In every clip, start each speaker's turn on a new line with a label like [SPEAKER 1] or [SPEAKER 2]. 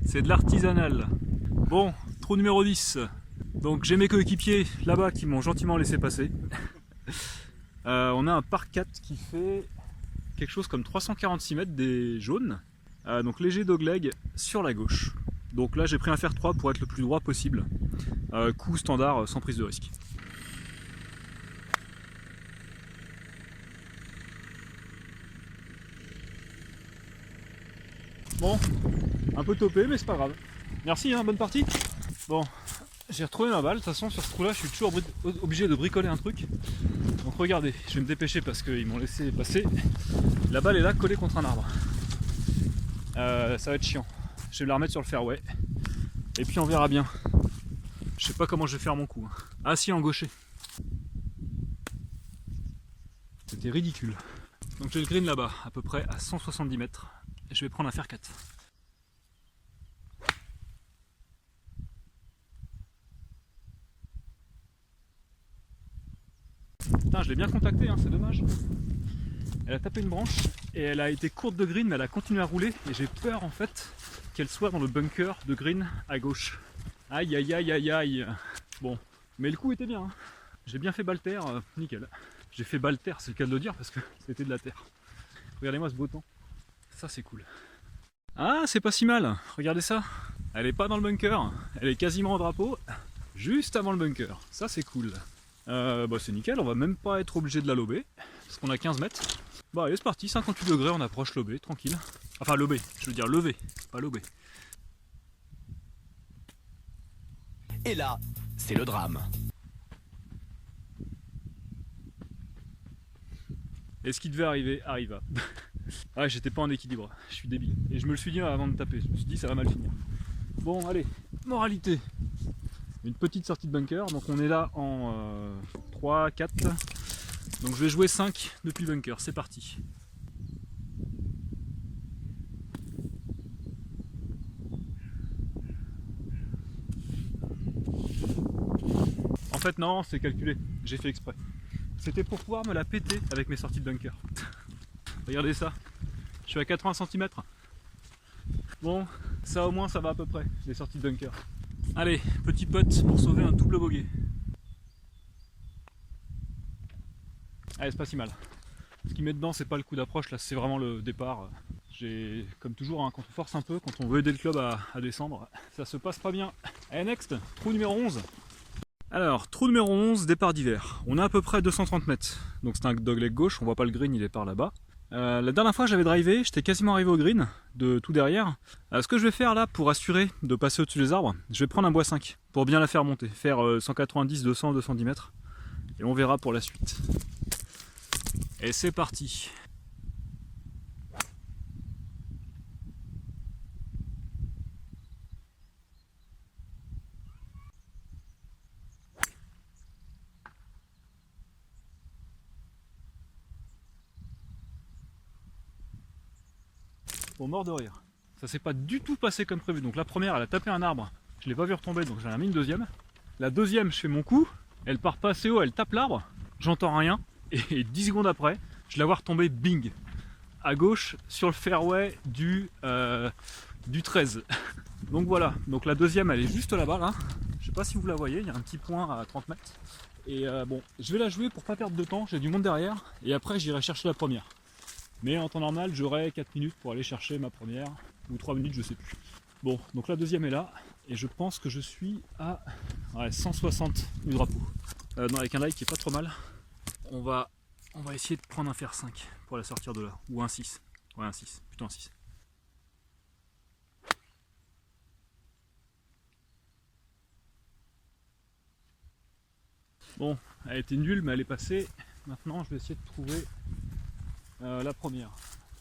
[SPEAKER 1] C'est de l'artisanal. Bon, trou numéro 10. Donc j'ai mes coéquipiers là-bas qui m'ont gentiment laissé passer. On a un par 4 qui fait quelque chose comme 346 mètres des jaunes. Donc léger dogleg sur la gauche. Donc là j'ai pris un fer 3 pour être le plus droit possible. Coup standard sans prise de risque. Bon, un peu topé mais c'est pas grave. Merci, hein, bonne partie. Bon, j'ai retrouvé ma balle. De toute façon sur ce trou là je suis toujours obligé de bricoler un truc. Donc regardez, je vais me dépêcher parce qu'ils m'ont laissé passer. La balle est là collée contre un arbre. Ça va être chiant. Je vais la remettre sur le fairway. Et puis on verra bien. Je sais pas comment je vais faire mon coup. Ah si, en gaucher. C'était ridicule. Donc j'ai le green là-bas, à peu près à 170 mètres. Et je vais prendre un fer 4. Putain, je l'ai bien contacté, hein, c'est dommage. Elle a tapé une branche et elle a été courte de green, mais elle a continué à rouler. Et j'ai peur en fait qu'elle soit dans le bunker de green à gauche. Aïe aïe aïe aïe aïe. Bon, mais le coup était bien. Hein. J'ai bien fait balle terre, nickel. J'ai fait balle terre, c'est le cas de le dire parce que c'était de la terre. Regardez-moi ce beau temps. Ça c'est cool. Ah, c'est pas si mal. Regardez ça. Elle est pas dans le bunker. Elle est quasiment au drapeau, juste avant le bunker. Ça c'est cool. Bah c'est nickel, on va même pas être obligé de la lober, parce qu'on a 15 mètres. Bah allez c'est parti, 58 degrés, on approche lobé, tranquille. Enfin lobé, je veux dire levé, pas lobé.
[SPEAKER 2] Et là, c'est le drame.
[SPEAKER 1] Et ce qui devait arriver, arriva. Ouais, j'étais pas en équilibre, je suis débile. Et je me le suis dit avant de taper, je me suis dit ça va mal finir. Bon allez, moralité. Une petite sortie de bunker, donc on est là en 3, 4, donc je vais jouer 5 depuis le bunker, c'est parti. En fait non, c'est calculé, j'ai fait exprès. C'était pour pouvoir me la péter avec mes sorties de bunker. Regardez ça, je suis à 80 cm. Bon, ça au moins ça va à peu près, les sorties de bunker. Allez, petit putt pour sauver un double bogey. Allez, c'est pas si mal. Ce qui met dedans, c'est pas le coup d'approche, là c'est vraiment le départ. J'ai, comme toujours, hein, quand on force un peu, quand on veut aider le club à descendre, ça se passe pas bien. Allez, next, trou numéro 11. Alors, trou numéro 11, départ d'hiver. On a à peu près 230 mètres. Donc c'est un dogleg gauche, on voit pas le green, il est par là-bas. La dernière fois j'avais drivé, j'étais quasiment arrivé au green, de tout derrière. Ce que je vais faire là, pour assurer de passer au-dessus des arbres, je vais prendre un bois 5, pour bien la faire monter, faire 190, 200, 210 mètres. Et on verra pour la suite. Et c'est parti. Bon, mort de rire. Ça s'est pas du tout passé comme prévu. Donc la première, elle a tapé un arbre. Je l'ai pas vu retomber, donc j'en ai mis une deuxième. La deuxième, je fais mon coup. Elle part pas assez haut, elle tape l'arbre. J'entends rien. Et 10 secondes après, je la vois retomber, bing, à gauche, sur le fairway du 13. Donc voilà. Donc la deuxième, elle est juste là-bas, là. Je sais pas si vous la voyez, il y a un petit point à 30 mètres. Et bon, je vais la jouer pour pas perdre de temps. J'ai du monde derrière. Et après, j'irai chercher la première. Mais en temps normal, j'aurai 4 minutes pour aller chercher ma première, ou 3 minutes, je sais plus. Bon, donc la deuxième est là, et je pense que je suis à 160 du drapeau. Non, avec un like qui est pas trop mal. On va essayer de prendre un fer 5 pour la sortir de là, ou un 6. Ouais, un 6, plutôt un 6. Bon, elle était nulle, mais elle est passée. Maintenant, je vais essayer de trouver la première.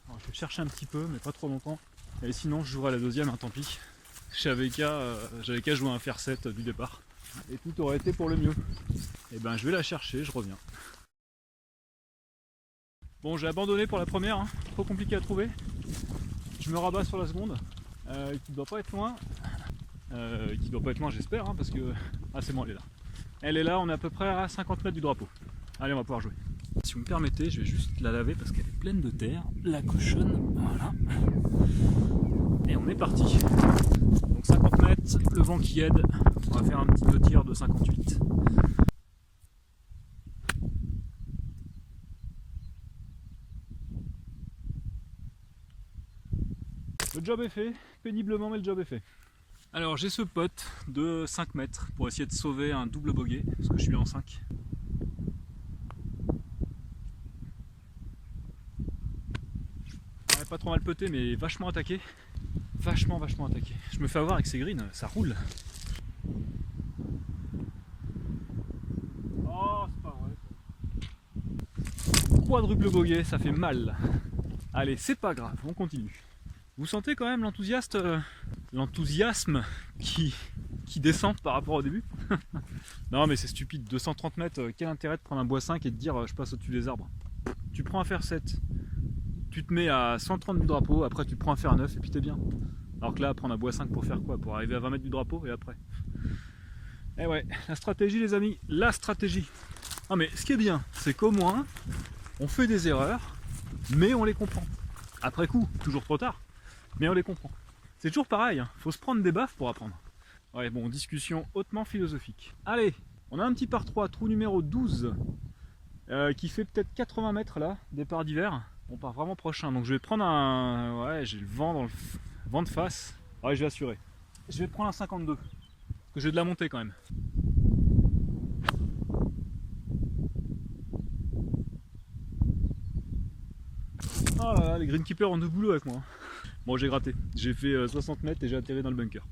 [SPEAKER 1] Alors, je vais chercher un petit peu, mais pas trop longtemps. Et sinon, je jouerai la deuxième, hein, tant pis. J'avais qu'à jouer un fer 7 du départ. Et tout aurait été pour le mieux. Et ben, je vais la chercher, je reviens. Bon, j'ai abandonné pour la première, hein. Trop compliqué à trouver. Je me rabats sur la seconde, qui ne doit pas être loin. Qui doit pas être loin, j'espère, hein, parce que... Ah, c'est bon, elle est là. Elle est là, on est à peu près à 50 mètres du drapeau. Allez, on va pouvoir jouer. Si vous me permettez, je vais juste la laver parce qu'elle est pleine de terre. La cochonne, voilà. Et on est parti. Donc 50 mètres, le vent qui aide. On va faire un petit 2 tirs de 58. Le job est fait, péniblement mais le job est fait. Alors j'ai ce pote de 5 mètres pour essayer de sauver un double bogey, parce que je suis en 5. Ouais, pas trop mal peté mais vachement attaqué. Vachement attaqué. Je me fais avoir avec ces greens, ça roule. Oh c'est pas vrai. Quadruple bogey, ça fait mal. Allez, c'est pas grave, on continue. Vous sentez quand même l'enthousiasme qui descend par rapport au début? Non mais c'est stupide, 230 mètres, quel intérêt de prendre un bois 5 et de dire je passe au-dessus des arbres? Tu prends un fer 7, tu te mets à 130 du drapeau, après tu prends un fer 9 et puis t'es bien. Alors que là, prendre un bois 5 pour faire quoi? Pour arriver à 20 mètres du drapeau et après. Eh ouais, la stratégie les amis, la stratégie. Ah mais ce qui est bien, c'est qu'au moins, on fait des erreurs, mais on les comprend. Après coup, toujours trop tard, mais on les comprend. C'est toujours pareil, hein. Faut se prendre des baffes pour apprendre. Ouais bon, discussion hautement philosophique. Allez, on a un petit par 3, trou numéro 12, qui fait peut-être 80 mètres là, départ d'hiver. On part vraiment prochain, donc je vais prendre un... Ouais, j'ai le vent dans le... vent de face. Ouais, je vais assurer. Je vais prendre un 52, parce que j'ai de la montée quand même. Oh là là, les greenkeepers ont de boulot avec moi. Bon, j'ai gratté. J'ai fait 60 mètres et j'ai atterri dans le bunker.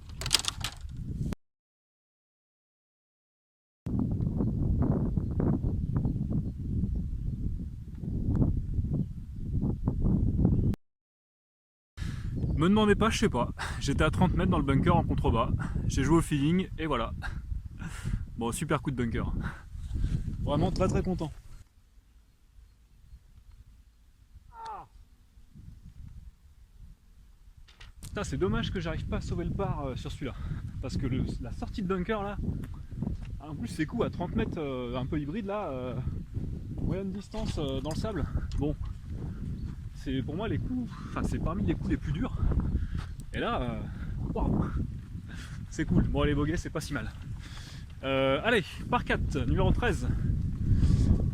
[SPEAKER 1] Me demandez pas, je sais pas. J'étais à 30 mètres dans le bunker en contrebas. J'ai joué au feeling et voilà. Bon, super coup de bunker. Vraiment très content. Putain, c'est dommage que j'arrive pas à sauver le par sur celui-là. Parce que la sortie de bunker là, en plus c'est cool à 30 mètres, un peu hybride là, moyenne distance dans le sable. Bon, c'est pour moi les coups, enfin c'est parmi les coups les plus durs. Et là, waouh, c'est cool. Bon, les bogeys, c'est pas si mal. Allez, par 4, numéro 13.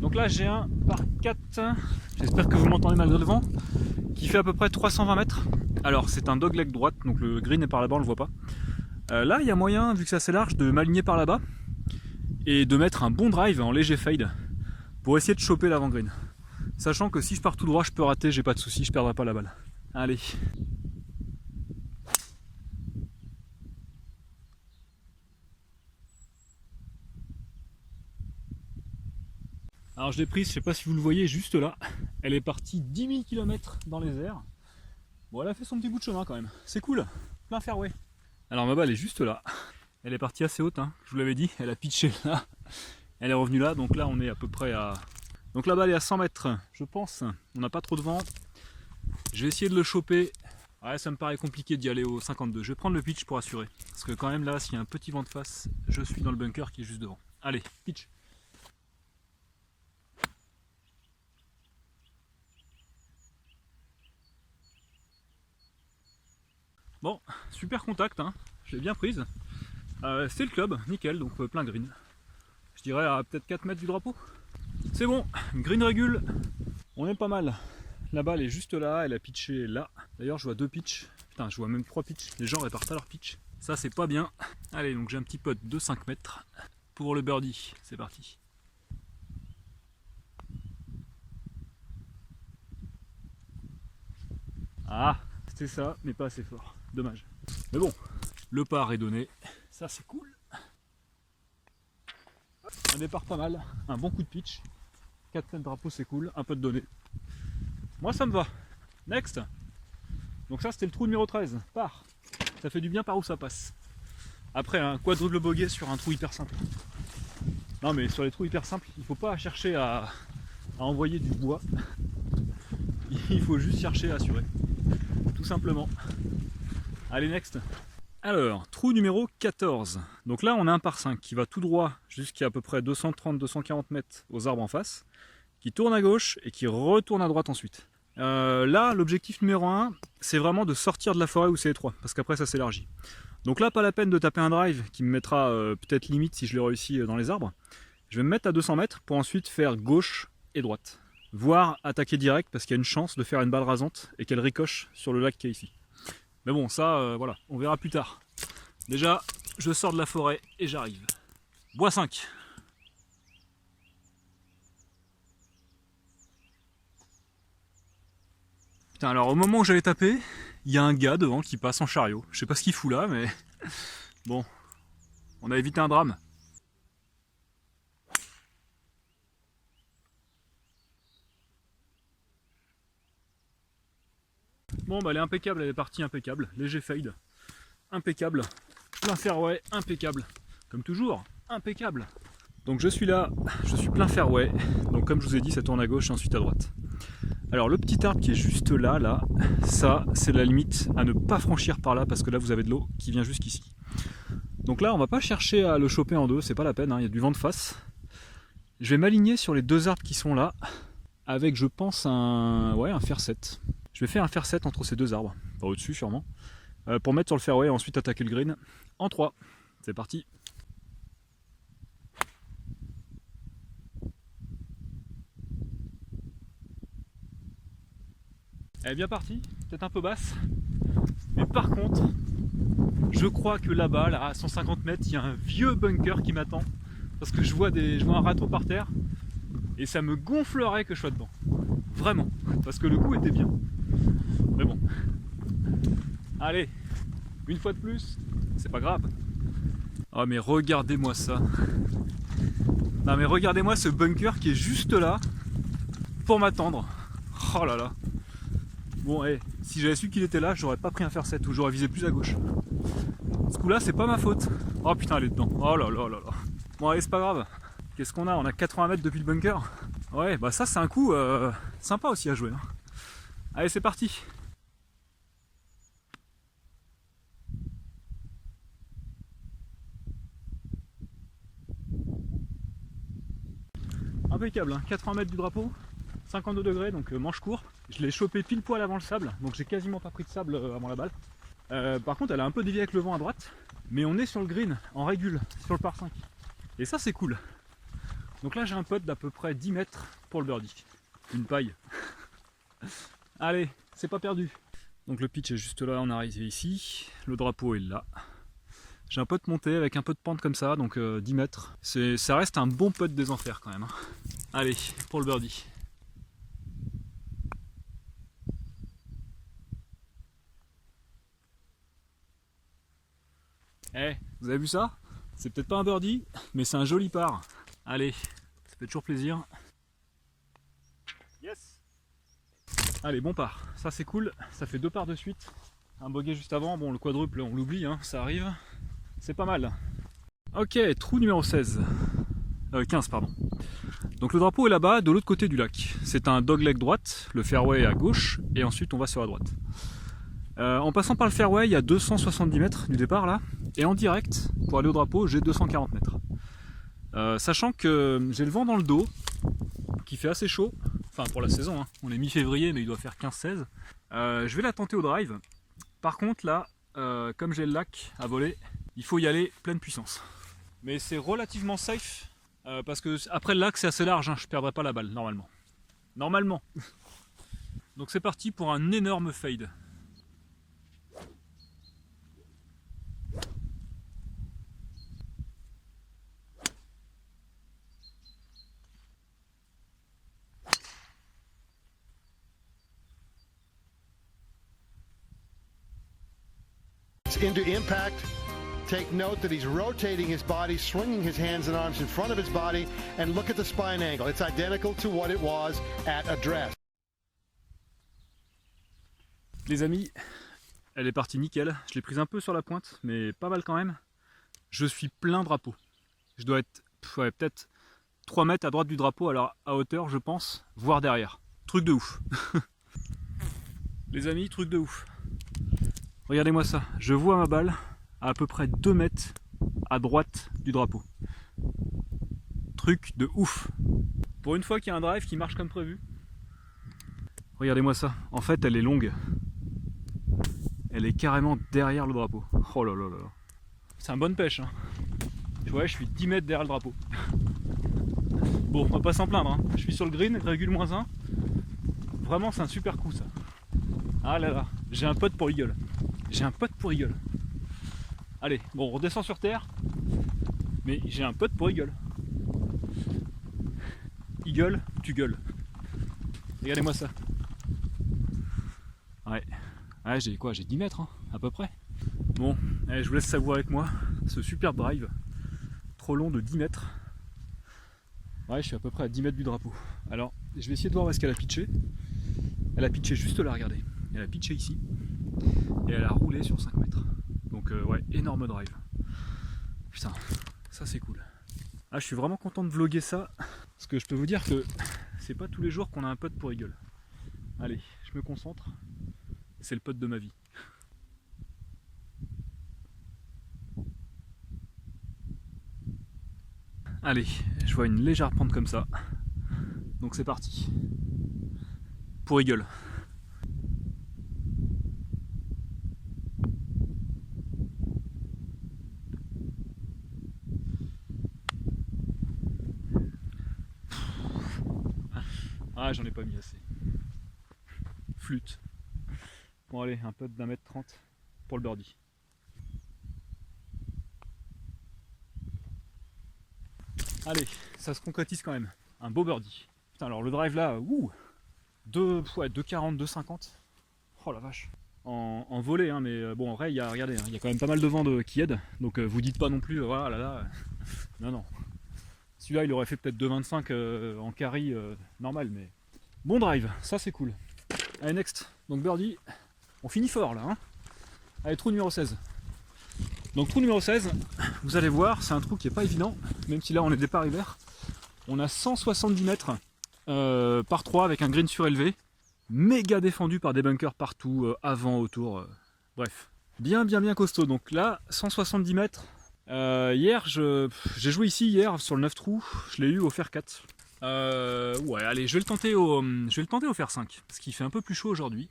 [SPEAKER 1] Donc là, j'ai un par 4, j'espère que vous m'entendez malgré le vent, qui fait à peu près 320 mètres. Alors, c'est un dogleg droite, donc le green est par là-bas, on le voit pas. Là, il y a moyen, vu que c'est assez large, de m'aligner par là-bas et de mettre un bon drive en léger fade pour essayer de choper l'avant-green. Sachant que si je pars tout droit, je peux rater, j'ai pas de soucis, je perdrai pas la balle. Allez. Alors je l'ai prise, je sais pas si vous le voyez, juste là. Elle est partie 10 000 km dans les airs. Bon, elle a fait son petit bout de chemin quand même. C'est cool, plein fairway. Alors ma balle est juste là. Elle est partie assez haute, hein, je vous l'avais dit. Elle a pitché là. Elle est revenue là, donc là on est à peu près à... Donc la balle est à 100 mètres, je pense. On n'a pas trop de vent. Je vais essayer de le choper. Ouais, ça me paraît compliqué d'y aller au 52. Je vais prendre le pitch pour assurer. Parce que quand même là, s'il y a un petit vent de face, je suis dans le bunker qui est juste devant. Allez, pitch. Bon, super contact, hein. Je l'ai bien prise. C'est le club, nickel, donc plein green. Je dirais à peut-être 4 mètres du drapeau. C'est bon, green régule. On est pas mal. La balle est juste là, elle a pitché là. D'ailleurs, je vois 2 pitchs. Putain, je vois même 3 pitchs. Les gens répartent pas leur pitch. Ça, c'est pas bien. Allez, donc j'ai un petit putt de 5 mètres pour le birdie. C'est parti. Ah, c'était ça, mais pas assez fort. Dommage. Mais bon, le par est donné. Ça, c'est cool. Un départ pas mal. Un bon coup de pitch. 4 mètres de drapeau, c'est cool. Un peu de donné. Moi, ça me va. Next. Donc ça, c'était le trou numéro 13. Par. Ça fait du bien par où ça passe. Après, un quadruple bogey sur un trou hyper simple. Non, mais sur les trous hyper simples, il faut pas chercher à envoyer du bois. Il faut juste chercher à assurer. Tout simplement. Allez, next. Alors, trou numéro 14. Donc là, on a un par 5 qui va tout droit jusqu'à à peu près 230-240 mètres aux arbres en face, qui tourne à gauche et qui retourne à droite ensuite. Là, l'objectif numéro 1, c'est vraiment de sortir de la forêt où c'est étroit, parce qu'après ça s'élargit. Donc là, pas la peine de taper un drive qui me mettra peut-être limite si je l'ai réussi dans les arbres. Je vais me mettre à 200 mètres pour ensuite faire gauche et droite. Voire attaquer direct parce qu'il y a une chance de faire une balle rasante et qu'elle ricoche sur le lac qui est ici. Mais bon, ça, voilà, on verra plus tard. Déjà, je sors de la forêt et j'arrive. Bois 5. Putain, alors au moment où j'allais taper, il y a un gars devant qui passe en chariot. Je sais pas ce qu'il fout là, mais bon, on a évité un drame. Bon, bah elle est impeccable, elle est partie impeccable. Léger fade, impeccable. Plein fairway, impeccable. Comme toujours, impeccable. Donc je suis là, je suis plein fairway. Donc comme je vous ai dit, ça tourne à gauche et ensuite à droite. Alors le petit arbre qui est juste là, ça c'est la limite à ne pas franchir par là parce que là vous avez de l'eau qui vient jusqu'ici. Donc là on va pas chercher à le choper en deux, c'est pas la peine, hein, il y a du vent de face. Je vais m'aligner sur les deux arbres qui sont là avec je pense un fer 7. Je vais faire un fer 7 entre ces deux arbres, pas au-dessus sûrement, pour mettre sur le fairway et ensuite attaquer le green en 3. C'est parti. Elle est bien partie, peut-être un peu basse, mais par contre, je crois que là-bas, là, à 150 mètres, il y a un vieux bunker qui m'attend, parce que je vois un râteau par terre, et ça me gonflerait que je sois dedans. Vraiment, parce que le coup était bien. Mais bon. Allez, une fois de plus, c'est pas grave. Oh mais regardez-moi ça. Non mais regardez-moi ce bunker qui est juste là, pour m'attendre. Oh là là. Bon, si j'avais su qu'il était là, j'aurais pas pris un fer 7 ou j'aurais visé plus à gauche. Ce coup-là, c'est pas ma faute. Oh putain, elle est dedans. Oh là là là là. Bon, allez, c'est pas grave. Qu'est-ce qu'on a? On a 80 mètres depuis le bunker. Ouais, bah ça, c'est un coup sympa aussi à jouer. Hein. Allez, c'est parti. Impeccable, hein. 80 mètres du drapeau. 52 degrés, donc manche court. Je l'ai chopé pile poil avant le sable, donc j'ai quasiment pas pris de sable avant la balle. Par contre, elle a un peu dévié avec le vent à droite, mais on est sur le green, en régule, sur le par 5. Et ça, c'est cool. Donc là, j'ai un putt d'à peu près 10 mètres pour le birdie. Une paille. Allez, c'est pas perdu. Donc le pitch est juste là, on est arrivé ici. Le drapeau est là. J'ai un putt monté avec un peu de pente comme ça, donc 10 mètres. Ça reste un bon putt des enfers quand même. Hein. Allez, pour le birdie. Vous avez vu ça? C'est peut-être pas un birdie, mais c'est un joli par. Allez, ça fait toujours plaisir. Yes! Allez, bon par. Ça c'est cool, ça fait 2 pars de suite. Un bogey juste avant, bon le quadruple on l'oublie, hein, ça arrive. C'est pas mal. Ok, trou numéro 16. 15 pardon. Donc le drapeau est là-bas, de l'autre côté du lac. C'est un dogleg droite, le fairway à gauche, et ensuite on va sur la droite. En passant par le fairway, il y a 270 mètres du départ là, et en direct, pour aller au drapeau, j'ai 240 mètres. Sachant que j'ai le vent dans le dos, qui fait assez chaud, enfin pour la saison, hein. On est mi-février mais il doit faire 15-16. Je vais la tenter au drive. Par contre là, comme j'ai le lac à voler, il faut y aller pleine puissance. Mais c'est relativement safe, parce que après le lac c'est assez large, hein, je ne perdrai pas la balle normalement. Normalement. Donc c'est parti pour un énorme fade.
[SPEAKER 3] Into impact. Take note that he's rotating his body, swinging his hands and arms in front of his body, and look at the spine angle. It's identical to what it was at address.
[SPEAKER 1] Les amis, elle est partie nickel. Je l'ai prise un peu sur la pointe, mais pas mal quand même. Je suis plein drapeau. Je dois être peut-être 3 mètres à droite du drapeau, alors à hauteur je pense, voire derrière. Truc de ouf. Les amis, truc de ouf. Regardez-moi ça, je vois ma balle à peu près 2 mètres à droite du drapeau. Truc de ouf. Pour une fois qu'il y a un drive qui marche comme prévu. Regardez-moi ça. En fait, elle est longue. Elle est carrément derrière le drapeau. Oh là là là là. C'est une bonne pêche. Hein. Tu vois, je suis 10 mètres derrière le drapeau. Bon, on va pas s'en plaindre. Hein. Je suis sur le green, régule -1. Vraiment, c'est un super coup ça. Ah là là, j'ai un pote pour eagle. J'ai un pote pour eagle. Allez, bon, on redescend sur terre. Mais j'ai un pote pour eagle. Eagle, tu gueules. Regardez-moi ça. Ouais. Ouais, j'ai quoi? J'ai 10 mètres, hein, à peu près. Bon, allez, je vous laisse savourer avec moi ce superbe drive. Trop long de 10 mètres. Ouais, je suis à peu près à 10 mètres du drapeau. Alors, je vais essayer de voir où est-ce qu'elle a pitché. Elle a pitché juste là, regardez. Elle a pitché ici. Et elle a roulé sur 5 mètres. Donc, ouais, énorme drive. Putain, ça c'est cool. Ah, je suis vraiment content de vlogger ça. Parce que je peux vous dire que c'est pas tous les jours qu'on a un pote pour eagle. Allez, je me concentre. C'est le pote de ma vie. Allez, je vois une légère pente comme ça. Donc c'est parti. Pour eagle. Ah, j'en ai pas mis assez. Flûte. Bon allez, un putt d'1m30 pour le birdie. Allez, ça se concrétise quand même. Un beau birdie. Putain, alors le drive là, ouh, 2,40, 2,50. Oh la vache. En volée, hein, mais bon, en vrai, regardez, il y a quand même pas mal de vent qui aide. Donc vous dites pas non plus, voilà, là. Non, non. Celui-là, il aurait fait peut-être 2,25 en carry normal, mais. Bon drive, ça c'est cool. Allez, next. Donc birdie, on finit fort là. Hein. Allez, trou numéro 16. Donc trou numéro 16, vous allez voir, c'est un trou qui est pas évident, même si là on est départ hiver. On a 170 mètres par 3 avec un green surélevé, méga défendu par des bunkers partout, avant, autour, bref. Bien costaud, donc là, 170 mètres. Hier, j'ai joué ici hier sur le 9 trous, je l'ai eu au fer 4. Ouais, allez, je vais le tenter au fer 5, parce qu'il fait un peu plus chaud aujourd'hui.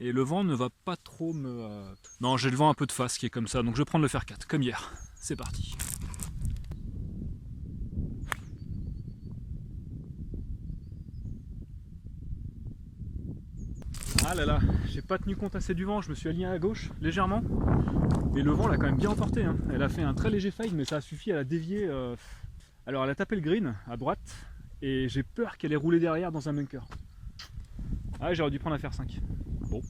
[SPEAKER 1] Et le vent ne va pas trop me... Non, j'ai le vent un peu de face qui est comme ça, donc je vais prendre le fer 4, comme hier. C'est parti. Ah là là, j'ai pas tenu compte assez du vent, je me suis aligné à gauche, légèrement. Et le vent l'a quand même bien emporté. Hein. Elle a fait un très léger fade, mais ça a suffi à la dévier. Alors elle a tapé le green, à droite, et j'ai peur qu'elle ait roulé derrière dans un bunker. Ah, j'aurais dû prendre un fer 5. Bon,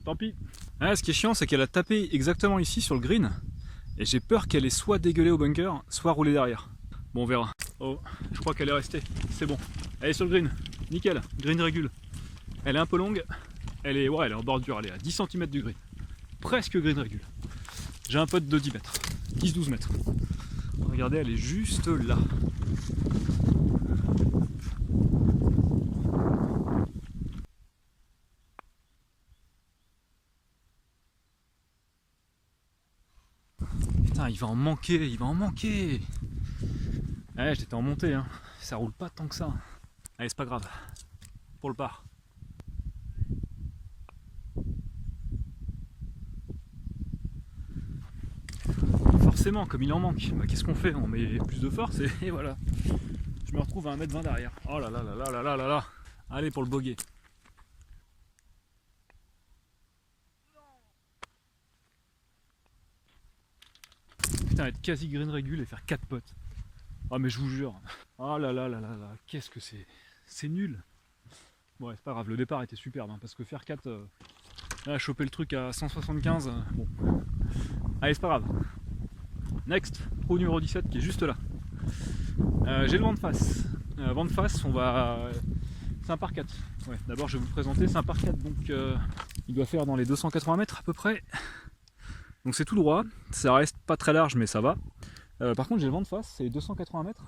[SPEAKER 1] tant pis. Ah, ce qui est chiant, c'est qu'elle a tapé exactement ici sur le green. Et j'ai peur qu'elle ait soit dégueulé au bunker, soit roulé derrière. Bon, on verra. Oh, je crois qu'elle est restée. C'est bon. Elle est sur le green. Nickel. Green régule. Elle est un peu longue. Elle est en bordure. Elle est à 10 cm du green. Presque green régule. J'ai un pote de 10 mètres. 10-12 mètres. Regardez, elle est juste là. Putain, il va en manquer. Ouais, j'étais en montée, hein. Ça roule pas tant que ça. Allez, c'est pas grave. Pour le par. Forcément, comme il en manque, bah, qu'est-ce qu'on fait? On met plus de force et voilà. Je me retrouve à 1m20 derrière. Oh là là là là là là là là. Allez pour le bogey. Putain, être quasi green régule et faire 4 potes. Ah mais je vous jure. Oh là là là là là. Qu'est-ce que c'est? C'est nul. Bon, ouais, c'est pas grave, le départ était superbe hein, parce que faire 4, là, choper le truc à 175, bon. Allez, c'est pas grave. Next, trou numéro 17 qui est juste là. J'ai le vent de face. Vent de face, on va. C'est un par 4. Ouais, d'abord je vais vous présenter, c'est un par 4, donc il doit faire dans les 280 mètres à peu près. Donc c'est tout droit, ça reste pas très large mais ça va. Par contre j'ai le vent de face, c'est 280 mètres,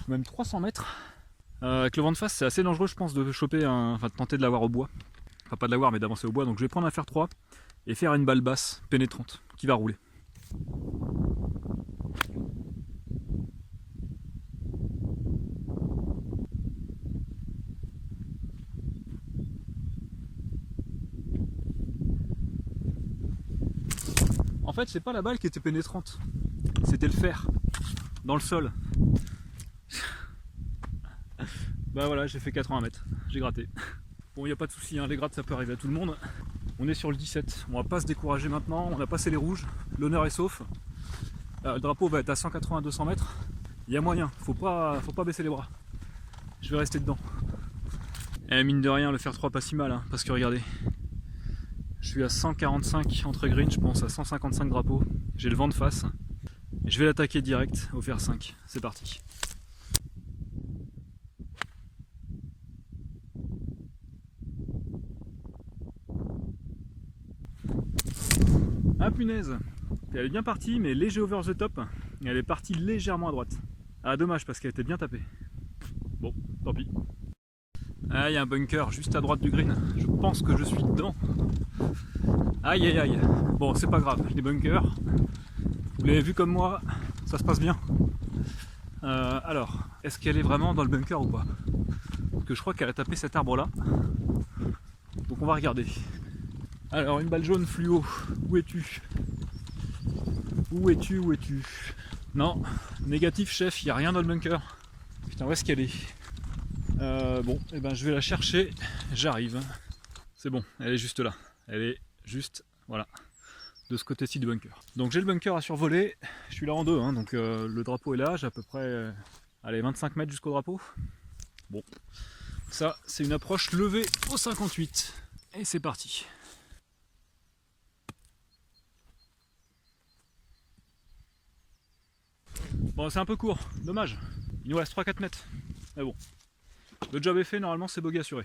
[SPEAKER 1] même 300 mètres. Avec le vent de face c'est assez dangereux je pense de choper, enfin de tenter de l'avoir au bois. Enfin pas de l'avoir mais d'avancer au bois, donc je vais prendre un fer 3 et faire une balle basse pénétrante qui va rouler. En fait, c'est pas la balle qui était pénétrante, c'était le fer dans le sol. Bah voilà, j'ai fait 80 mètres, j'ai gratté. Bon, il n'y a pas de souci, hein, les grattes ça peut arriver à tout le monde. On est sur le 17, on va pas se décourager maintenant, on a passé les rouges, l'honneur est sauf. Le drapeau va être à 180-200 mètres, il y a moyen, faut pas baisser les bras. Je vais rester dedans. Et mine de rien, le fer 3 pas si mal, hein, parce que regardez, je suis à 145 entre green, je pense à 155 drapeaux, j'ai le vent de face. Et je vais l'attaquer direct au fer 5, c'est parti. Ah punaise, elle est bien partie, mais léger over the top, et elle est partie légèrement à droite. Ah dommage, parce qu'elle était bien tapée. Bon, tant pis. Ah, il y a un bunker juste à droite du green, je pense que je suis dedans. Aïe aïe aïe, bon c'est pas grave, les bunkers, vous l'avez vu comme moi, ça se passe bien. Alors, est-ce qu'elle est vraiment dans le bunker ou pas? Parce que je crois qu'elle a tapé cet arbre là, donc on va regarder. Alors, une balle jaune fluo, où es-tu? Où es-tu? Où es-tu? Non, négatif chef, il n'y a rien dans le bunker. Putain, où est-ce qu'elle est? Bon, et ben je vais la chercher, j'arrive. C'est bon, elle est juste là. Elle est juste, voilà, de ce côté-ci du bunker. Donc j'ai le bunker à survoler, je suis là en deux, hein, donc le drapeau est là, j'ai à peu près allez, 25 mètres jusqu'au drapeau. Bon, ça c'est une approche levée au 58. Et c'est parti. Bon, c'est un peu court, dommage. Il nous reste 3-4 mètres. Mais bon, le job est fait, normalement c'est bogey assuré.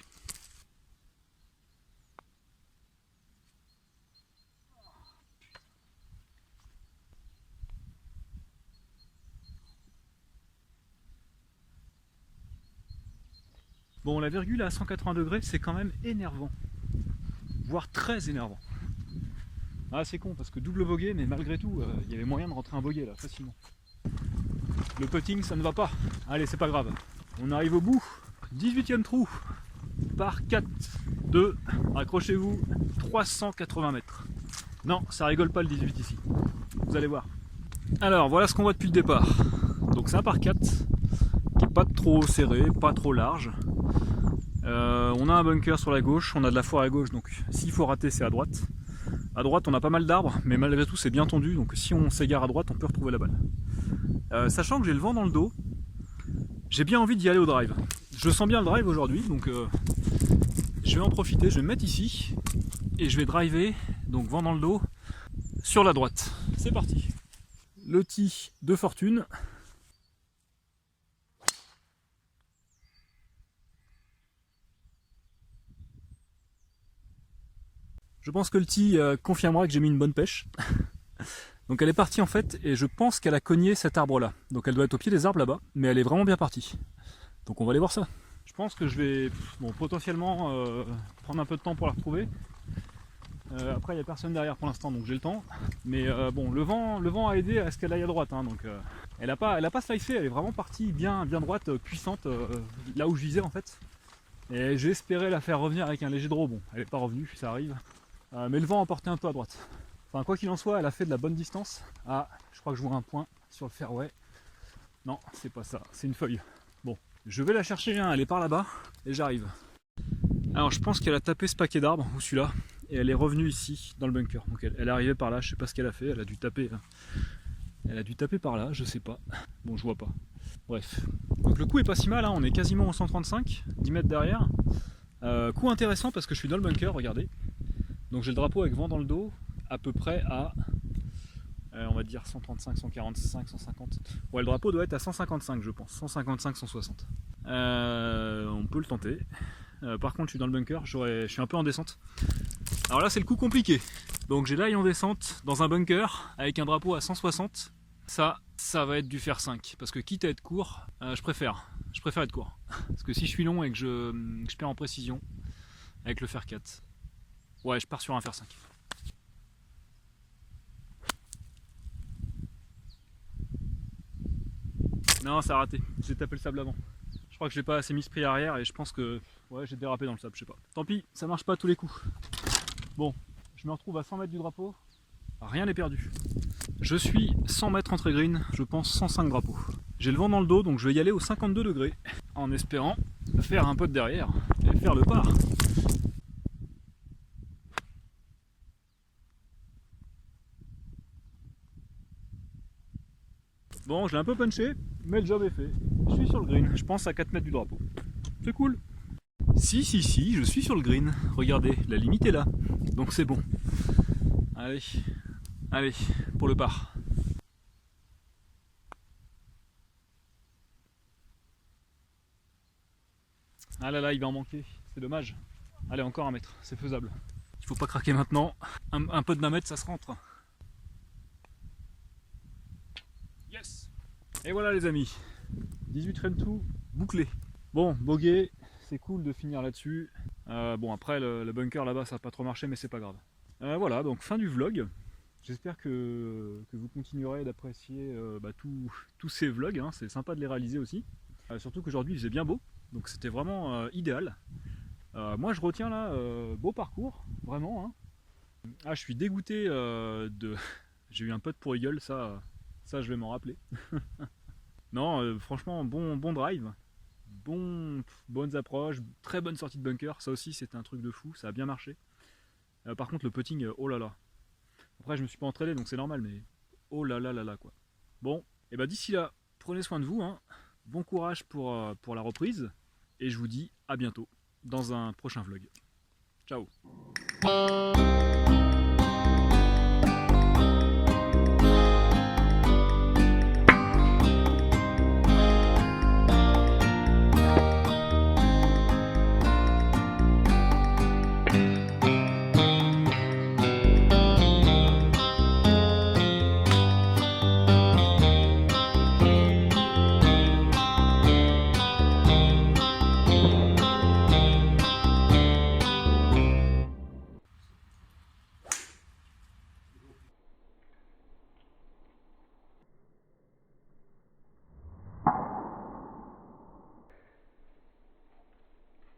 [SPEAKER 1] Bon, la virgule à 180 degrés, c'est quand même énervant. Voire très énervant. Ah, c'est con, parce que double bogey, mais malgré tout, il y avait moyen de rentrer un bogey là, facilement. Le putting, ça ne va pas. Allez, c'est pas grave. On arrive au bout. 18e trou. Par 4, 2, accrochez-vous, 380 mètres. Non, ça rigole pas le 18 ici. Vous allez voir. Alors, voilà ce qu'on voit depuis le départ. Donc c'est un par 4, qui est pas trop serré, pas trop large. On a un bunker sur la gauche, on a de la foire à gauche, donc s'il faut rater, c'est à droite. À droite, on a pas mal d'arbres, mais malgré tout, c'est bien tendu, donc si on s'égare à droite, on peut retrouver la balle. Sachant que j'ai le vent dans le dos, j'ai bien envie d'y aller au drive. Je sens bien le drive aujourd'hui, donc je vais en profiter, je vais me mettre ici, et je vais driver, donc vent dans le dos, sur la droite. C'est parti. Le tee de fortune. Je pense que le tee confirmera que j'ai mis une bonne pêche. Donc elle est partie en fait, et je pense qu'elle a cogné cet arbre là. Donc elle doit être au pied des arbres là-bas, mais elle est vraiment bien partie. Donc on va aller voir ça. Je pense que je vais potentiellement prendre un peu de temps pour la retrouver. Après il n'y a personne derrière pour l'instant, donc j'ai le temps. Mais bon, le vent a aidé à ce qu'elle aille à droite. Hein, donc elle a pas slicé, elle est vraiment partie bien droite, puissante, là où je visais en fait. Et j'ai espéré la faire revenir avec un léger draw. Bon, elle n'est pas revenue, ça arrive. Mais le vent a porté un peu à droite. Enfin, quoi qu'il en soit, elle a fait de la bonne distance. Ah, je crois que je vois un point sur le fairway. Non, c'est pas ça, c'est une feuille. Bon, je vais la chercher, hein, elle est par là-bas, et j'arrive. Alors, je pense qu'elle a tapé ce paquet d'arbres, ou celui-là, et elle est revenue ici, dans le bunker. Donc elle est arrivée par là, je sais pas ce qu'elle a fait, elle a dû taper. Elle a dû taper par là, je sais pas. Bon, je vois pas. Bref. Donc le coup est pas si mal, hein, on est quasiment au 135, 10 mètres derrière. Coup intéressant parce que je suis dans le bunker, regardez. Donc j'ai le drapeau avec vent dans le dos, à peu près à, on va dire 135, 145, 150. Ouais, le drapeau doit être à 155 je pense, 155, 160. On peut le tenter. Par contre je suis dans le bunker, je suis un peu en descente. Alors là c'est le coup compliqué. Donc j'ai l'ail en descente dans un bunker avec un drapeau à 160. Ça va être du fer 5. Parce que quitte à être court, je préfère être court. Parce que si je suis long et que je perds en précision avec le fer 4, ouais, je pars sur un fer 5. Non, ça a raté. J'ai tapé le sable avant. Je crois que j'ai pas assez mis ce prix arrière et je pense que ouais, j'ai dérapé dans le sable, je sais pas. Tant pis, ça marche pas à tous les coups. Bon, je me retrouve à 100 mètres du drapeau. rien n'est perdu. Je suis 100 mètres entre green, je pense 105 drapeaux. J'ai le vent dans le dos, donc je vais y aller aux 52 degrés, en espérant faire un peu de derrière et faire le par. Bon, je l'ai un peu punché, mais le job est fait. Je suis sur le green, je pense à 4 mètres du drapeau. C'est cool. Si, je suis sur le green. Regardez, la limite est là. Donc c'est bon. Allez, pour le par. Ah là là, il va en manquer. C'est dommage. Allez, encore 1 mètre, c'est faisable. Il faut pas craquer maintenant. Un peu de 1 mètre, ça se rentre. Yes. Et voilà les amis. 18 frame tout bouclé. Bon, bogey, c'est cool de finir là-dessus. Bon, après le bunker là-bas ça n'a pas trop marché, mais c'est pas grave. Voilà, donc fin du vlog. J'espère que vous continuerez d'apprécier tous ces vlogs, hein. C'est sympa de les réaliser aussi. Surtout qu'aujourd'hui il faisait bien beau, donc c'était vraiment idéal. Moi je retiens là, beau parcours, vraiment. Hein. Ah, je suis dégoûté de... J'ai eu un putt pour eagle, ça je vais m'en rappeler. Non, franchement, bon drive. Bonnes approches, très bonne sortie de bunker, ça aussi c'était un truc de fou, ça a bien marché. Par contre le putting, oh là là. Après je me suis pas entraîné donc c'est normal, mais oh là là là là quoi. Bon, et bah d'ici là, prenez soin de vous, hein. Bon courage pour la reprise, et je vous dis à bientôt dans un prochain vlog. Ciao.